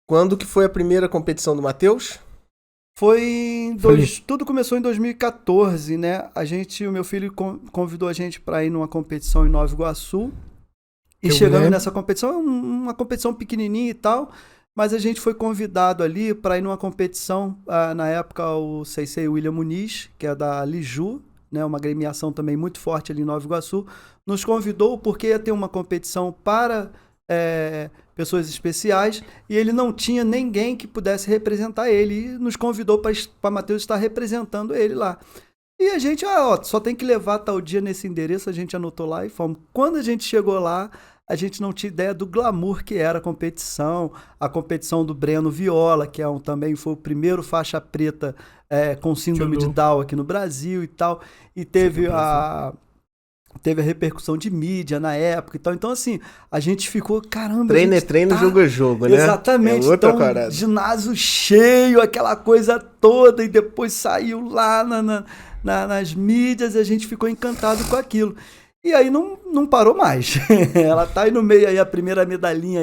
Quando que foi a primeira competição do Matheus? Tudo começou em 2014, né? O meu filho convidou a gente para ir numa competição em Nova Iguaçu. E chegando nessa competição, uma competição pequenininha e tal, mas a gente foi convidado ali para ir numa competição, na época o Sensei William Muniz, que é da Liju, né, uma agremiação também muito forte ali em Nova Iguaçu, nos convidou porque ia ter uma competição para pessoas especiais e ele não tinha ninguém que pudesse representar ele e nos convidou para Matheus estar representando ele lá. E a gente, só tem que levar tal dia nesse endereço, a gente anotou lá e fomos. Quando a gente chegou lá, a gente não tinha ideia do glamour que era a competição do Breno Viola, que também foi o primeiro faixa preta com síndrome de Down aqui no Brasil e tal, e teve a repercussão de mídia na época e tal. Então, assim, a gente ficou, caramba... Treino, jogo é jogo, né? Exatamente. Então, ginásio cheio, aquela coisa toda, e depois saiu lá nas mídias e a gente ficou encantado com aquilo. E aí não parou mais. Ela tá aí no meio, aí a primeira medalhinha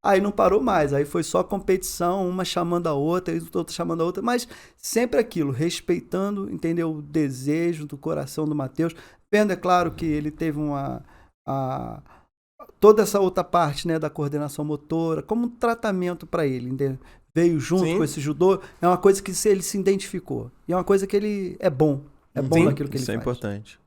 aí não parou mais. Aí foi só competição, uma chamando a outra, outra chamando a outra, mas sempre aquilo, respeitando, entendeu, o desejo do coração do Matheus. Vendo, é claro, que ele teve toda essa outra parte, né, da coordenação motora, como um tratamento para ele, entendeu? Veio junto com esse judô, é uma coisa que ele se identificou. E é uma coisa que ele é bom naquilo que ele faz. Isso é importante.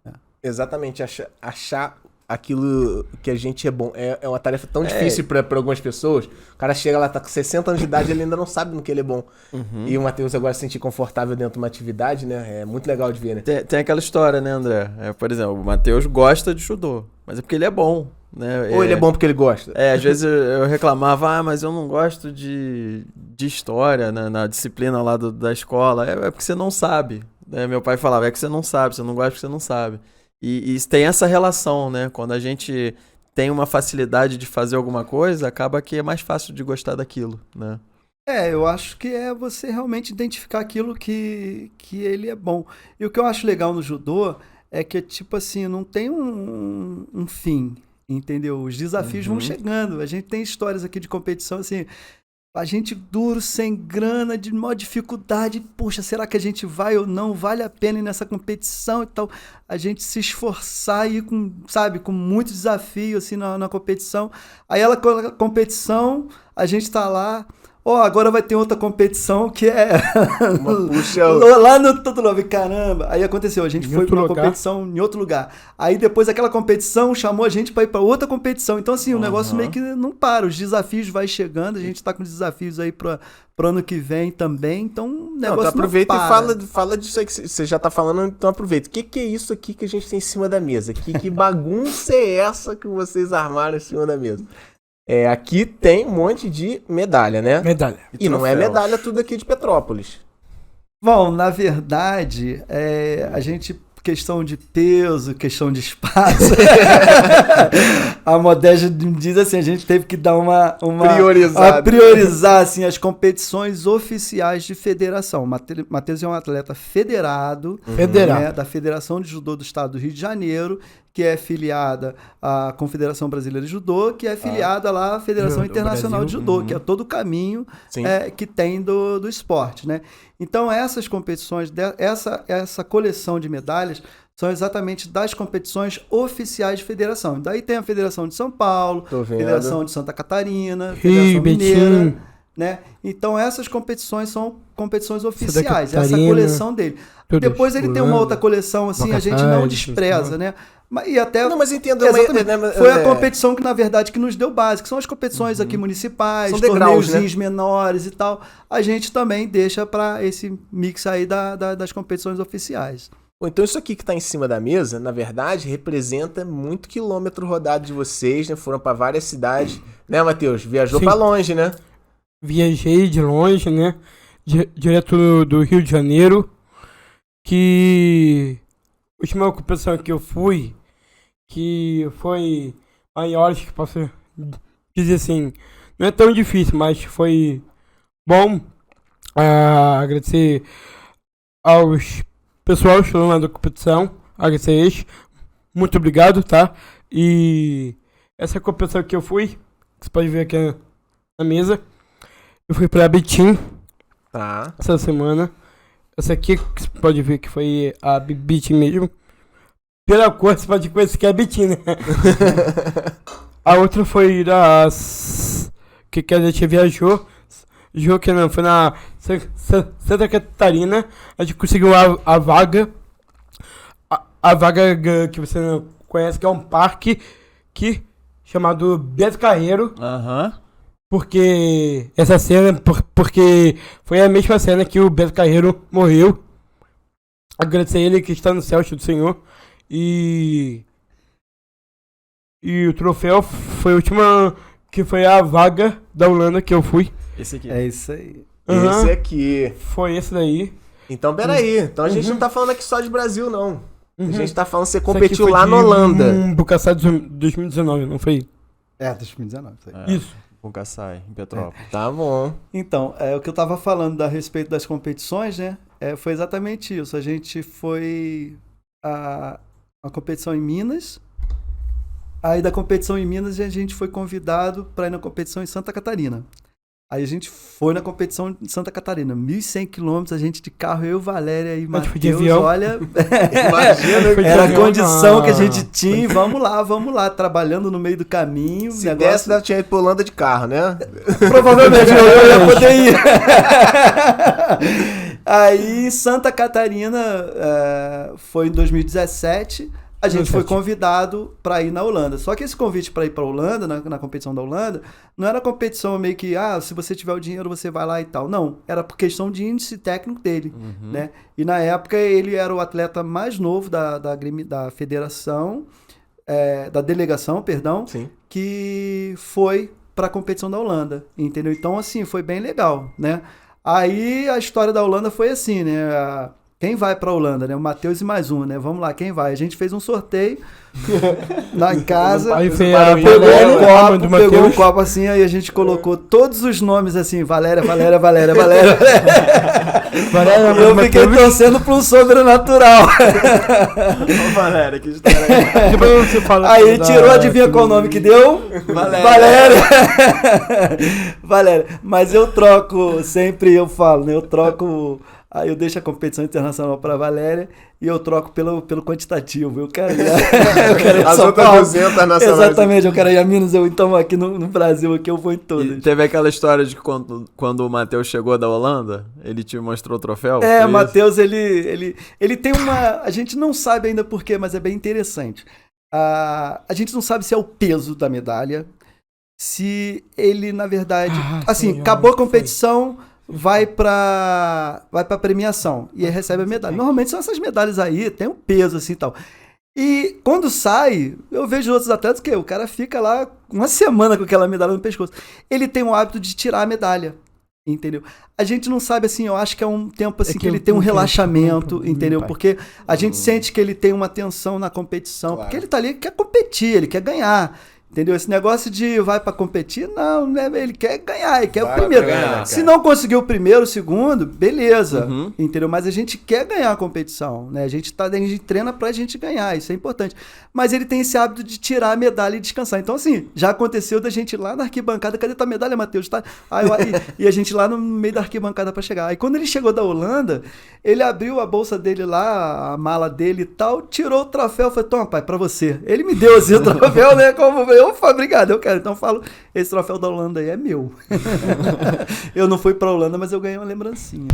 Exatamente, achar aquilo que a gente é bom. É uma tarefa tão difícil para algumas pessoas. O cara chega lá, tá com 60 anos de idade, ele ainda não sabe no que ele é bom. Uhum. E o Matheus agora se sentir confortável dentro de uma atividade, né? É muito legal de ver, né? Tem aquela história, né, André? Por exemplo, o Matheus gosta de judô, mas é porque ele é bom, né? Ou ele é bom porque ele gosta. Às vezes eu reclamava, mas eu não gosto de história, né, na disciplina lá da escola. É porque você não sabe. Né? Meu pai falava, é que você não sabe, você não gosta porque você não sabe. E tem essa relação, né? Quando a gente tem uma facilidade de fazer alguma coisa, acaba que é mais fácil de gostar daquilo, né? Eu acho que é você realmente identificar aquilo que ele é bom. E o que eu acho legal no judô é que, tipo assim, não tem um fim, entendeu? Os desafios vão chegando. A gente tem histórias aqui de competição, assim... A gente duro, sem grana, de maior dificuldade. Poxa, será que a gente vai ou não? Vale a pena ir nessa competição e tal? A gente se esforçar e ir com muito desafio assim, na competição. Aí a competição, a gente tá lá... agora vai ter outra competição que é lá no Todo Novo. Caramba, aí aconteceu, a gente foi para uma competição em outro lugar. Aí depois aquela competição chamou a gente para ir para outra competição. Então assim, o negócio meio que não para, os desafios vai chegando, a gente tá com desafios aí para ano que vem também. Então o negócio aproveita não para. E fala disso aí que você já tá falando, então aproveita. O que é isso aqui que a gente tem em cima da mesa? Que bagunça é essa que vocês armaram em cima da mesa? Aqui tem um monte de medalha, né? Medalha. E não é medalha tudo aqui de Petrópolis. Bom, na verdade, a gente, questão de peso, questão de espaço, a modéstia diz assim, a gente teve que dar uma priorizar assim, as competições oficiais de federação. Matheus é um atleta federado, né, da Federação de Judô do Estado do Rio de Janeiro, que é filiada à Confederação Brasileira de Judô, que é filiada lá à Federação Internacional de Judô, que é todo o caminho que tem do esporte, né? Então essas competições, essa coleção de medalhas são exatamente das competições oficiais de federação. Daí tem a Federação de São Paulo, Federação de Santa Catarina, Federação Mineira, né? Então essas competições são competições oficiais, essa coleção dele. Depois ele tem uma outra coleção, assim, a gente não despreza, né? E até, não, mas entendo, foi a competição que, na verdade, que nos deu base, que são as competições aqui municipais, torneios menores e tal. A gente também deixa para esse mix aí das competições oficiais. Então isso aqui que está em cima da mesa, na verdade, representa muito quilômetro rodado de vocês, né? Foram para várias cidades, né, Matheus? Viajou para longe, né? Viajei de longe, né? Direto do Rio de Janeiro, que a última competição que eu fui, que foi maior, que posso dizer assim, não é tão difícil, mas foi bom. Agradecer aos pessoal que estão lá da competição, agradecer a eles, muito obrigado, tá? E essa competição que eu fui, que você pode ver aqui na mesa, Eu fui pra Betim Tá. essa semana. Essa aqui, que você pode ver que foi a Betim mesmo. Pela cor, você pode conhecer que é Betim, né? A outra foi que a gente viajou. Que não, foi na Santa Catarina. A gente conseguiu a vaga. A vaga que você não conhece, que é um parque chamado Beto Carreiro. Aham. Porque essa cena, porque foi a mesma cena que o Beto Carreiro morreu. Agradecer a ele que está no céu, do Senhor. E o troféu foi a última, que foi a vaga da Holanda que eu fui. Esse aqui. É isso aí. Aham. Esse aqui. Foi esse daí. Então, peraí. Então a gente não tá falando aqui só de Brasil, não. A gente tá falando que você Isso aqui competiu foi lá de na Holanda. Bucassá de 2019, não foi? 2019. Isso aí. Isso. Bucaçai, em Petrópolis. Tá bom. Então, o que eu tava falando a respeito das competições, né? Foi exatamente isso. A gente foi a competição em Minas. Aí da competição em Minas a gente foi convidado para ir na competição em Santa Catarina. Aí a gente foi na competição em Santa Catarina, 1.100 quilômetros, a gente de carro, eu, Valéria e Mas foi de Matheus, avião? olha, Imagina. Foi de era a avião, condição não. que a gente tinha, vamos lá, trabalhando no meio do caminho, Se desse, ela tinha ido pra Holanda de carro, né? provavelmente eu ia poder ir. Aí Santa Catarina foi em 2017. A gente foi convidado para ir na Holanda. Só que esse convite para ir para a Holanda, na competição da Holanda, não era competição meio que, se você tiver o dinheiro, você vai lá e tal. Não, era por questão de índice técnico dele, né? E na época ele era o atleta mais novo da federação, da delegação, perdão, Sim. que foi para a competição da Holanda, entendeu? Então, assim, foi bem legal, né? Aí a história da Holanda foi assim, né? Quem vai pra Holanda, né? O Matheus e mais um, né? Vamos lá, quem vai? A gente fez um sorteio lá em casa. Aí foi Pegou um copo assim, aí a gente colocou todos os nomes assim, Valéria. E eu fiquei torcendo pra um sobrenatural. Ô, Valéria, que história aí. Aí tirou, adivinha qual nome que deu? Valéria. Valéria. Mas eu troco, sempre eu falo, né? Eu troco... Aí eu deixo a competição internacional para Valéria e eu troco pelo quantitativo. Eu quero ir As São outras Paulo. 200 nacionais. Exatamente, eu quero ir a Minas, então aqui no Brasil aqui eu vou em todas. E teve aquela história de que quando o Matheus chegou da Holanda, ele te mostrou o troféu? O Matheus, ele tem uma... A gente não sabe ainda por quê, mas é bem interessante. A gente não sabe se é o peso da medalha, se ele, na verdade... assim, acabou a competição... vai pra premiação e aí recebe a medalha. Normalmente são essas medalhas aí, tem um peso assim e tal. E quando sai, eu vejo outros atletas que o cara fica lá uma semana com aquela medalha no pescoço. Ele tem o hábito de tirar a medalha, entendeu? A gente não sabe assim, eu acho que é um tempo assim que ele tem um relaxamento, entendeu? Porque a gente sente que ele tem uma tensão na competição, Claro. porque ele tá ali, ele quer competir, ele quer ganhar. Entendeu? Esse negócio de vai pra competir, não, né? Ele quer ganhar, ele quer o primeiro. Ganhar, se não conseguir o primeiro, o segundo, beleza. Entendeu? Mas a gente quer ganhar a competição, né? A gente treina pra gente ganhar, isso é importante. Mas ele tem esse hábito de tirar a medalha e descansar. Então, assim, já aconteceu da gente ir lá na arquibancada, cadê tua medalha, Matheus? Tá? E a gente lá no meio da arquibancada pra chegar. Aí quando ele chegou da Holanda, ele abriu a bolsa dele lá, a mala dele e tal, tirou o troféu, falei, toma, pai, pra você. Ele me deu assim o troféu, né? Como eu falei, obrigado, eu quero. Então eu falo, esse troféu da Holanda aí é meu. Eu não fui pra Holanda, mas eu ganhei uma lembrancinha.